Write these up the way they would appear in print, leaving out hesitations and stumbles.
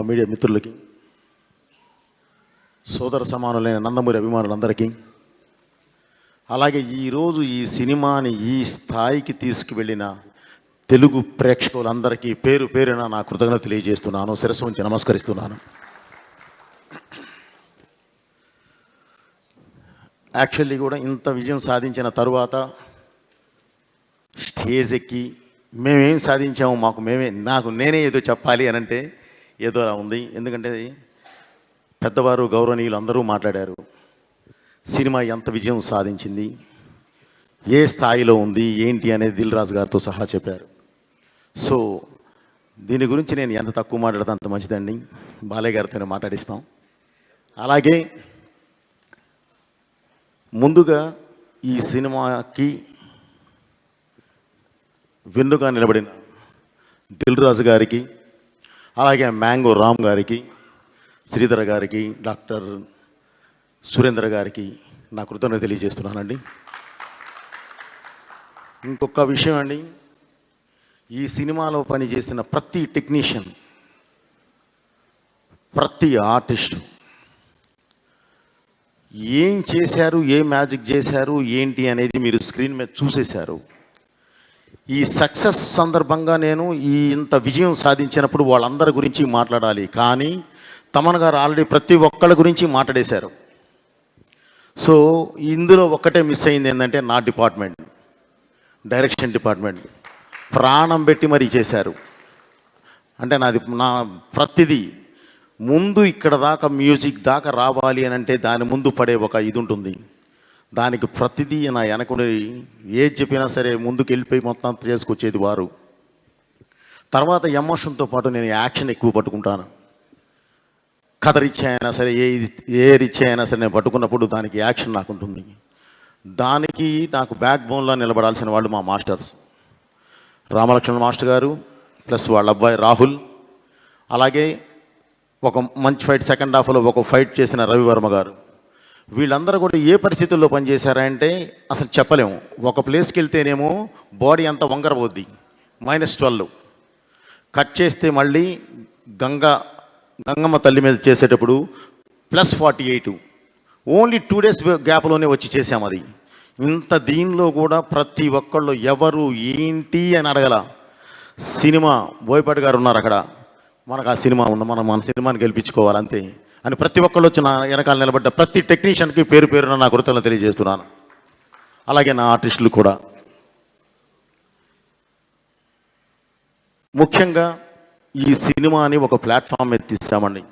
Media మిత్రులకి, సోదర సమానులైన నందమూరి అభిమానులందరికీ, అలాగే ఈరోజు ఈ సినిమాని ఈ స్థాయికి తీసుకువెళ్ళిన తెలుగు ప్రేక్షకులందరికీ పేరు పేరున నా కృతజ్ఞత తెలియజేస్తున్నాను. శిరస్సు ఉంచి నమస్కరిస్తున్నాను. యాక్చువల్లీ కూడా ఇంత విజయం సాధించిన తరువాత స్టేజ్ ఎక్కి మేమేం సాధించాము, నేనే ఏదో చెప్పాలి అని అంటే ఏదో అలా ఉంది. ఎందుకంటే పెద్దవారు గౌరవనీయులు అందరూ మాట్లాడారు. సినిమా ఎంత విజయం సాధించింది, ఏ స్థాయిలో ఉంది, ఏంటి అనేది దిల్ రాజు గారితో సహా చెప్పారు. సో దీని గురించి నేను ఎంత తక్కువ మాట్లాడితే అంత మంచిదండి. బాలయ్య గారితోనే మాట్లాడిస్తాం. అలాగే ముందుగా ఈ సినిమాకి వెన్నుగా నిలబడిన దిల్ రాజు గారికి, అలాగే మ్యాంగో రామ్ గారికి, శ్రీధర్ గారికి, డాక్టర్ సురేంద్ర గారికి నా కృతజ్ఞత తెలియజేస్తున్నానండి. ఇంకొక విషయం అండి, ఈ సినిమాలో పనిచేసిన ప్రతి టెక్నీషియన్, ప్రతి ఆర్టిస్టు ఏం చేశారు, ఏ మ్యాజిక్ చేశారు, ఏంటి అనేది మీరు స్క్రీన్ మీద చూసేశారు. ఈ సక్సెస్ సందర్భంగా నేను ఇంత విజయం సాధించినప్పుడు వాళ్ళందరి గురించి మాట్లాడాలి, కానీ తమన్ గారు ఆల్రెడీ ప్రతి ఒక్కళ్ళ గురించి మాట్లాడేశారు. సో ఇందులో ఒక్కటే మిస్ అయింది ఏంటంటే నా డిపార్ట్మెంట్, డైరెక్షన్ డిపార్ట్మెంట్ ప్రాణం పెట్టి మరీ చేశారు. అంటే నా ప్రతిదీ ముందు ఇక్కడ దాకా మ్యూజిక్ దాకా రావాలి అని అంటే దాని ముందు పడే ఒక ఇది ఉంటుంది. దానికి ప్రతిదీ నా వెనకుని ఏది చెప్పినా సరే ముందుకు వెళ్ళిపోయి మొత్తం అంతా చేసుకొచ్చేది వారు. తర్వాత ఎమోషన్తో పాటు నేను యాక్షన్ ఎక్కువ పట్టుకుంటాను. కథ రిచ్ అయినా సరే, ఏ రిచ్ అయినా సరే నేను పట్టుకున్నప్పుడు దానికి యాక్షన్ నాకు ఉంటుంది. దానికి నాకు బ్యాక్ బోన్లో నిలబడాల్సిన వాళ్ళు మా మాస్టర్స్ రామలక్ష్మణ్ మాస్టర్ గారు, ప్లస్ వాళ్ళ అబ్బాయి రాహుల్, అలాగే ఒక మంచి ఫైట్ సెకండ్ హాఫ్లో ఒక ఫైట్ చేసిన రవివర్మ గారు. వీళ్ళందరూ కూడా ఏ పరిస్థితుల్లో పనిచేశారంటే అసలు చెప్పలేము. ఒక ప్లేస్కి వెళ్తేనేమో బాడీ అంతా వంకరపోద్ది, -12 కట్ చేస్తే మళ్ళీ గంగమ్మ తల్లి మీద చేసేటప్పుడు +48, ఓన్లీ 2 days గ్యాప్లోనే వచ్చి చేసాము అది. ఇంత దీనిలో కూడా ప్రతి ఒక్కళ్ళు ఎవరు ఏంటి అని అడగల. సినిమా బోయపాటి గారు ఉన్నారు అక్కడ, మనకు ఆ సినిమా ఉంది, మన సినిమాని గెలిపించుకోవాలి అంతే అని ప్రతి ఒక్కళ్ళు వచ్చి నా వెనకాల నిలబడ్డ ప్రతి టెక్నీషియన్కి పేరు పేరున నా కృతజ్ఞతలు తెలియజేస్తున్నాను. అలాగే నా ఆర్టిస్టులు కూడా. ముఖ్యంగా ఈ సినిమాని ఒక ప్లాట్ఫామ్ మీద తీసామండి.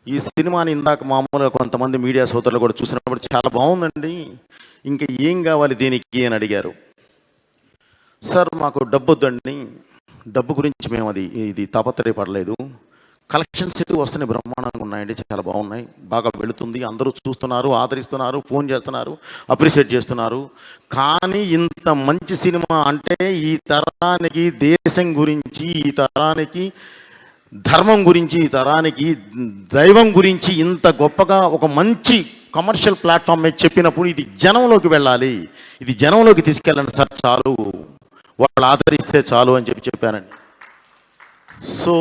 ఈ సినిమాని ఇందాక మామూలుగా కొంతమంది మీడియా సోదరులు కూడా చూసినప్పుడు చాలా బాగుందండి, ఇంకా ఏం కావాలి దీనికి అని అడిగారు. సార్ మాకు డబ్బు వద్దండి, డబ్బు గురించి మేము ఇది తాపత్రయపడలేదు. కలెక్షన్స్ ఎటు వస్తున్నాయి, బ్రహ్మాండంగా ఉన్నాయండి, చాలా బాగున్నాయి, బాగా వెళుతుంది, అందరూ చూస్తున్నారు, ఆదరిస్తున్నారు, ఫోన్ చేస్తున్నారు, అప్రిషియేట్ చేస్తున్నారు. కానీ ఇంత మంచి సినిమా అంటే ఈ తరానికి దేశం గురించి, ఈ తరానికి ధర్మం గురించి, ఈ తరానికి దైవం గురించి ఇంత గొప్పగా ఒక మంచి కమర్షియల్ ప్లాట్ఫామ్ మీద చెప్పినప్పుడు ఇది జనంలోకి వెళ్ళాలి, ఇది జనంలోకి తీసుకెళ్ళండి సార్, చాలు, వాళ్ళు ఆదరిస్తే చాలు అని చెప్పానండి. సో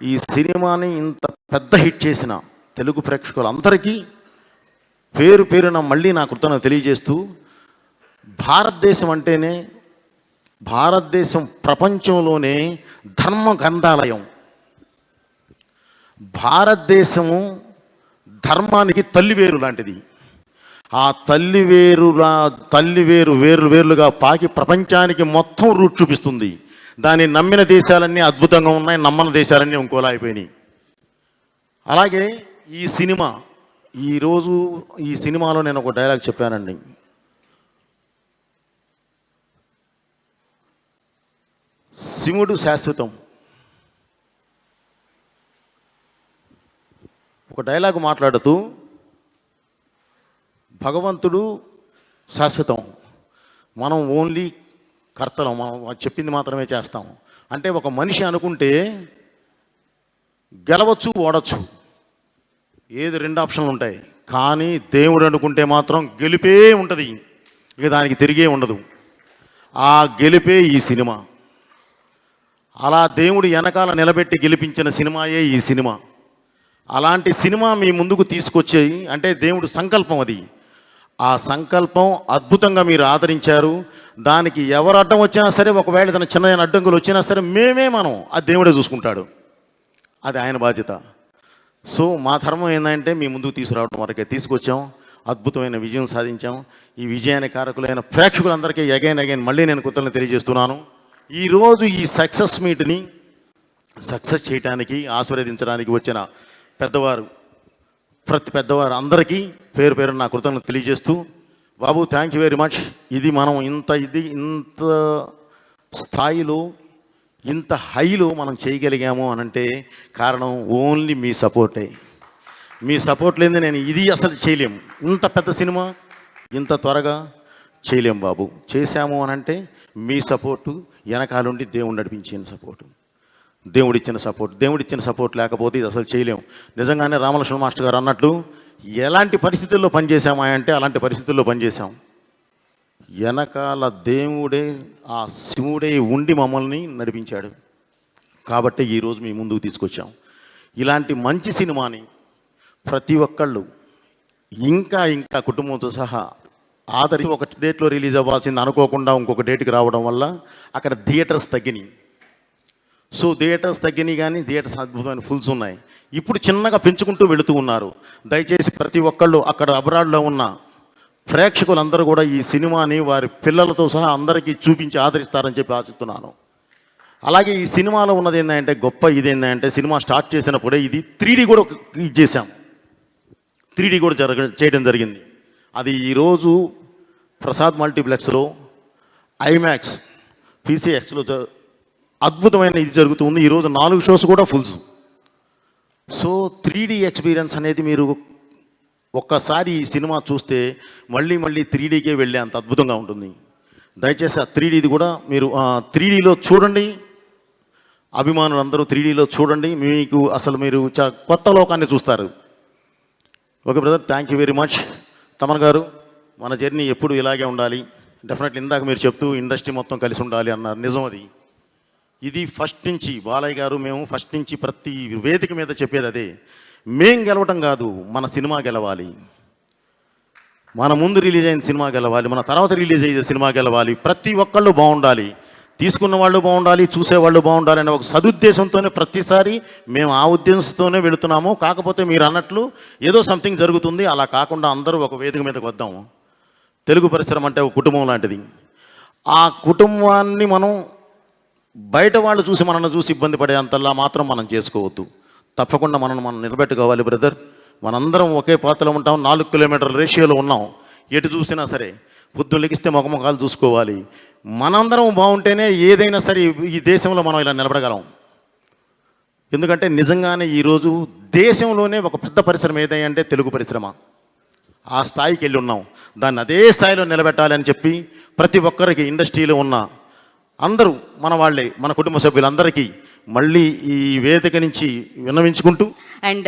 ఈ సినిమాని ఇంత పెద్ద హిట్ చేసిన తెలుగు ప్రేక్షకులందరికీ పేరు పేరున మళ్ళీ నా కృతజ్ఞత తెలియజేస్తూ, భారతదేశం అంటేనే, భారతదేశం ప్రపంచంలోనే ధర్మ గ్రంథాలయం. భారతదేశము ధర్మానికి తల్లివేరు లాంటిది. ఆ తల్లివేరు వేర్లుగా పాకి ప్రపంచానికి మొత్తం రూట్ చూపిస్తుంది. దాన్ని నమ్మిన దేశాలన్నీ అద్భుతంగా ఉన్నాయి, నమ్మని దేశాలన్నీ ఇంకోలా అయిపోయినాయి. అలాగే ఈ సినిమా, ఈరోజు ఈ సినిమాలో నేను ఒక డైలాగ్ చెప్పానండి. శివుడు శాశ్వతం. ఒక డైలాగ్ మాట్లాడుతూ భగవంతుడు శాశ్వతం, మనం ఓన్లీ కర్తలం, మనం చెప్పింది మాత్రమే చేస్తాం. అంటే ఒక మనిషి అనుకుంటే గెలవచ్చు, ఓడచ్చు, ఏది 2 ఆప్షన్లు ఉంటాయి. కానీ దేవుడు అనుకుంటే మాత్రం గెలిపే ఉంటుంది, ఇక దానికి తిరిగే ఉండదు. ఆ గెలిపే ఈ సినిమా. అలా దేవుడు వెనకాల నిలబెట్టి గెలిపించిన సినిమాయే ఈ సినిమా. అలాంటి సినిమా మీ ముందుకు తీసుకొచ్చేయి అంటే దేవుడు సంకల్పం అది. ఆ సంకల్పం అద్భుతంగా మీరు ఆదరించారు. దానికి ఎవరు అడ్డం వచ్చినా సరే, ఒకవేళ ఏదైనా చిన్న అడ్డంకులు వచ్చినా సరే మనం ఆ దేవుడే చూసుకుంటాడు. అది ఆయన బాధ్యత. సో మా ధర్మం ఏంటంటే మీ ముందుకు తీసుకురావడం వరకే తీసుకొచ్చాం. అద్భుతమైన విజయం సాధించాం. ఈ విజయానికి కారకులైన ప్రేక్షకులందరికీ అగైన్ మళ్ళీ నేను కృతజ్ఞతలు తెలియజేస్తున్నాను. ఈరోజు ఈ సక్సెస్ మీట్ని సక్సెస్ చేయడానికి ఆశీర్వదించడానికి వచ్చిన పెద్దవారు, ప్రతి పెద్దవారు అందరికీ పేరు పేరు నా కృతజ్ఞతలు తెలియజేస్తూ, బాబు థ్యాంక్ యూ వెరీ మచ్. ఇది మనం ఇంత స్థాయిలో ఇంత హైలో మనం చేయగలిగాము అనంటే కారణం ఓన్లీ మీ సపోర్టే. మీ సపోర్ట్ లేని నేను ఇది అసలు చేయలేము. ఇంత పెద్ద సినిమా ఇంత త్వరగా చేయలేం బాబు. చేశాము అనంటే మీ సపోర్టు, వెనకాలండి దేవుడు నడిపించిన సపోర్టు, దేవుడిచ్చిన సపోర్ట్ లేకపోతే ఇది అసలు చేయలేము. నిజంగానే రామలక్ష్మణ మాస్టర్ గారు అన్నట్లు ఎలాంటి పరిస్థితుల్లో పనిచేసామా అంటే అలాంటి పరిస్థితుల్లో పనిచేసాం. వెనకాల దేవుడే, ఆ శివుడే ఉండి మమ్మల్ని నడిపించాడు. కాబట్టి ఈరోజు మీ ముందుకు తీసుకొచ్చాం. ఇలాంటి మంచి సినిమాని ప్రతి ఒక్కళ్ళు ఇంకా కుటుంబంతో సహా ఆదరి ఒక డేట్లో రిలీజ్ అవ్వాల్సింది అనుకోకుండా ఇంకొక డేట్కి రావడం వల్ల అక్కడ థియేటర్స్ తగ్గినాయి. సో థియేటర్స్ తగ్గినాయి, కానీ థియేటర్స్ అద్భుతమైన ఫుల్స్ ఉన్నాయి. ఇప్పుడు చిన్నగా పెంచుకుంటూ వెళుతూ ఉన్నారు. దయచేసి ప్రతి ఒక్కళ్ళు అక్కడ అబ్రాడ్లో ఉన్న ప్రేక్షకులందరూ కూడా ఈ సినిమాని వారి పిల్లలతో సహా అందరికీ చూపించి ఆదరిస్తారని చెప్పి ఆశిస్తున్నాను. అలాగే ఈ సినిమాలో ఉన్నది ఏంటంటే గొప్ప ఇదేంటంటే సినిమా స్టార్ట్ చేసినప్పుడే ఇది 3D కూడా చేసాం. 3D కూడా చేయడం జరిగింది. అది ఈరోజు ప్రసాద్ మల్టీప్లెక్స్లో, ఐమాక్స్, పీసీఎక్స్లో అద్భుతమైన ఇది జరుగుతుంది. ఈరోజు 4 షోస్ కూడా ఫుల్స్. సో 3D ఎక్స్పీరియన్స్ అనేది మీరు ఒక్కసారి ఈ సినిమా చూస్తే మళ్ళీ 3Dకే వెళ్ళే అంత అద్భుతంగా ఉంటుంది. దయచేసి ఆ 3Dది కూడా మీరు 3Dలో చూడండి. అభిమానులు అందరూ 3Dలో చూడండి. మీకు అసలు మీరు కొత్త లోకాన్ని చూస్తారు. Okay brother, thank you very much. Thaman గారు, మన జర్నీ ఎప్పుడు ఇలాగే ఉండాలి. డెఫినెట్లీ ఇందాక మీరు చెప్తూ ఇండస్ట్రీ మొత్తం కలిసి ఉండాలి అన్నారు. నిజం అది. ఇది ఫస్ట్ నుంచి బాలయ్య గారు మేము ఫస్ట్ నుంచి ప్రతి వేదిక మీద చెప్పేది అదే. మేం గెలవటం కాదు, మన సినిమా గెలవాలి. మన ముందు రిలీజ్ అయిన సినిమా గెలవాలి, మన తర్వాత రిలీజ్ అయ్యే సినిమా గెలవాలి. ప్రతి ఒక్కళ్ళు బాగుండాలి, తీసుకున్న వాళ్ళు బాగుండాలి, చూసేవాళ్ళు బాగుండాలి అనే ఒక సదుద్దేశంతోనే ప్రతిసారి మేము ఆ ఉద్దేశంతోనే వెళుతున్నాము. కాకపోతే మీరు అన్నట్లు ఏదో సంథింగ్ జరుగుతుంది. అలా కాకుండా అందరూ ఒక వేదిక మీదకి వద్దాము. తెలుగు పరిశ్రమ అంటే ఒక కుటుంబం లాంటిది. ఆ కుటుంబాన్ని మనం బయట వాళ్ళు చూసి మనల్ని చూసి ఇబ్బంది పడేంతలా మాత్రం మనం చేసుకోవద్దు. తప్పకుండా మనం నిలబెట్టుకోవాలి బ్రదర్. మనందరం ఒకే పాత్రలో ఉంటాం. 4 కిలోమీటర్ల రేషియోలో ఉన్నాం. ఎటు చూసినా సరే పొద్దున్న లెగిస్తే ముఖముఖాలు చూసుకోవాలి. మనందరం బాగుంటేనే ఏదైనా సరే ఈ దేశంలో మనం ఇలా నిలబడగలం. ఎందుకంటే నిజంగానే ఈరోజు దేశంలోనే ఒక పెద్ద పరిశ్రమ ఏదంటే తెలుగు పరిశ్రమ. ఆ స్థాయికి వెళ్ళి ఉన్నాం. దాన్ని అదే స్థాయిలో నిలబెట్టాలని చెప్పి ప్రతి ఒక్కరికి ఇండస్ట్రీలో ఉన్న అందరూ మన వాళ్ళే, మన కుటుంబ సభ్యులందరికీ మళ్ళీ ఈ వేదిక నుంచి విన్నవించుకుంటూ అండ్